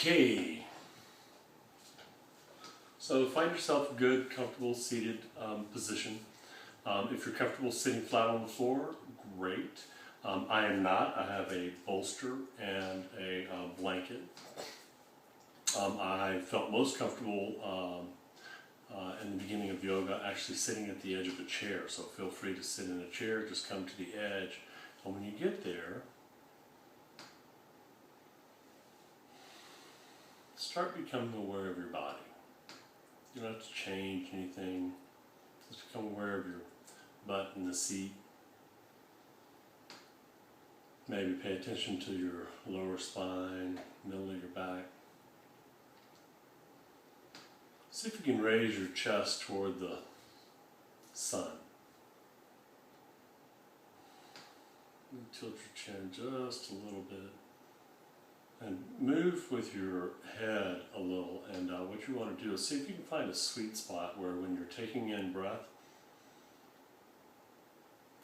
Okay, so find yourself a good, comfortable, seated position. If you're comfortable sitting flat on the floor, great. I am not. I have a bolster and a blanket. I felt most comfortable in the beginning of yoga actually sitting at the edge of a chair, so feel free to sit in a chair, just come to the edge, and when you get there, start becoming aware of your body. You don't have to change anything, just become aware of your butt in the seat. Maybe pay attention to your lower spine, middle of your back. See if you can raise your chest toward the sun. And tilt your chin just a little bit. And move with your head a little. And what you want to do is see if you can find a sweet spot where when you're taking in breath,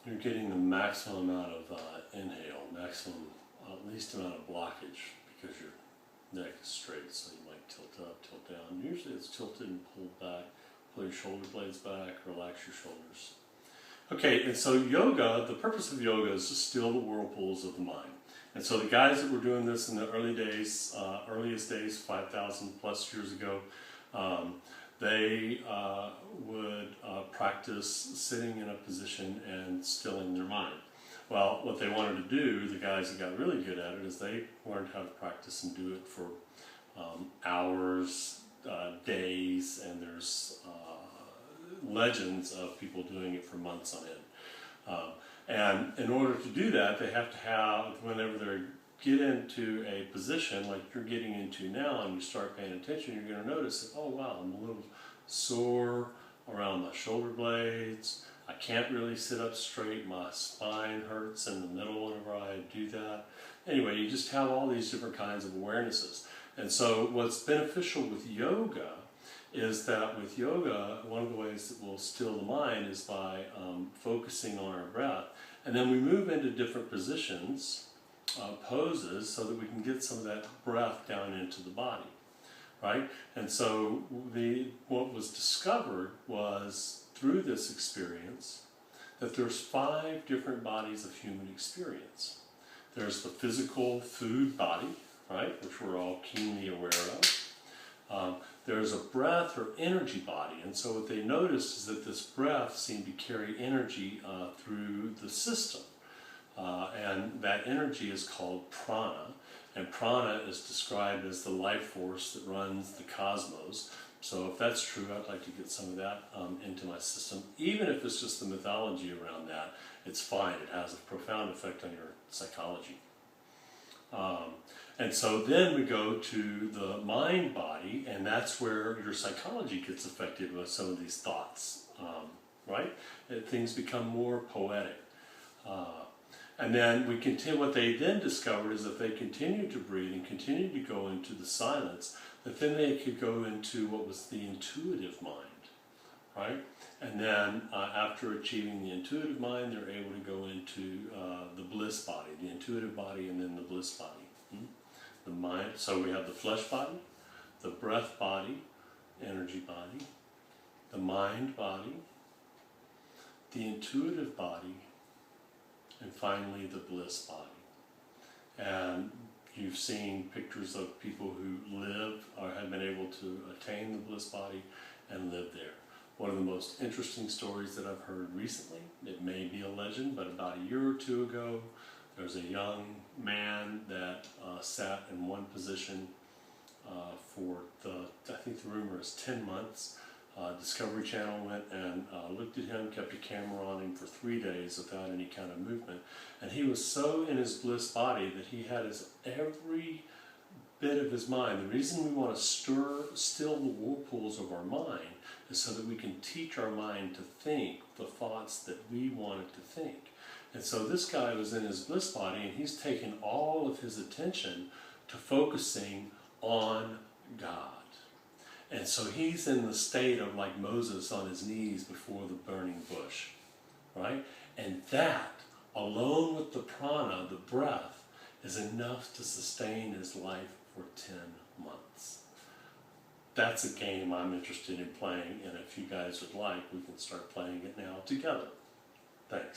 you're getting the maximum amount of inhale, maximum, least amount of blockage, because your neck is straight, so you might tilt up, tilt down. Usually it's tilted and pulled back. Pull your shoulder blades back, relax your shoulders. Okay, and so yoga, the purpose of yoga is to still the whirlpools of the mind. And so the guys that were doing this in the early days, earliest days, 5,000 plus years ago, they would practice sitting in a position and stilling their mind. Well, what they wanted to do, the guys that got really good at it, is they learned how to practice and do it for hours, days, and there's legends of people doing it for months on end. And in order to do that, they have to have, whenever they get into a position like you're getting into now and you start paying attention, you're going to notice that, oh wow, I'm a little sore around my shoulder blades. I can't really sit up straight. My spine hurts in the middle whenever I do that. Anyway, you just have all these different kinds of awarenesses. And so what's beneficial with yoga is that with yoga, one of the ways that will still the mind is by focusing on our breath. And then we move into different positions, poses, so that we can get some of that breath down into the body, right? And so what was discovered was, through this experience, that there's 5 different bodies of human experience. There's the physical food body, right, which we're all keenly aware of. There's a breath or energy body, and so what they noticed is that this breath seemed to carry energy through the system. And that energy is called prana, and prana is described as the life force that runs the cosmos. So if that's true, I'd like to get some of that into my system. Even if it's just the mythology around that, it's fine. It has a profound effect on your psychology. And so then we go to the mind body, and that's where your psychology gets affected with some of these thoughts, right? Things become more poetic. And then we continue, what they then discovered is that they continued to breathe and continued to go into the silence, that then they could go into what was the intuitive mind, right? And then after achieving the intuitive mind, they're able to go into the bliss body, the intuitive body, and then the bliss body. The mind, so we have the flesh body, the breath body, energy body, the mind body, the intuitive body, and finally the bliss body. And you've seen pictures of people who live or have been able to attain the bliss body and live there. One of the most interesting stories that I've heard recently, it may be a legend, but about a year or 2 ago, there was a young man that sat in one position for I think the rumor is 10 months. Discovery Channel went and looked at him, kept a camera on him for 3 days without any kind of movement. And he was so in his bliss body that he had every bit of his mind. The reason we want to still the whirlpools of our mind is so that we can teach our mind to think the thoughts that we want it to think. And so this guy was in his bliss body, and he's taken all of his attention to focusing on God. And so he's in the state of like Moses on his knees before the burning bush, right? And that, along with the prana, the breath, is enough to sustain his life for 10 months. That's a game I'm interested in playing, and if you guys would like, we can start playing it now together. Thanks.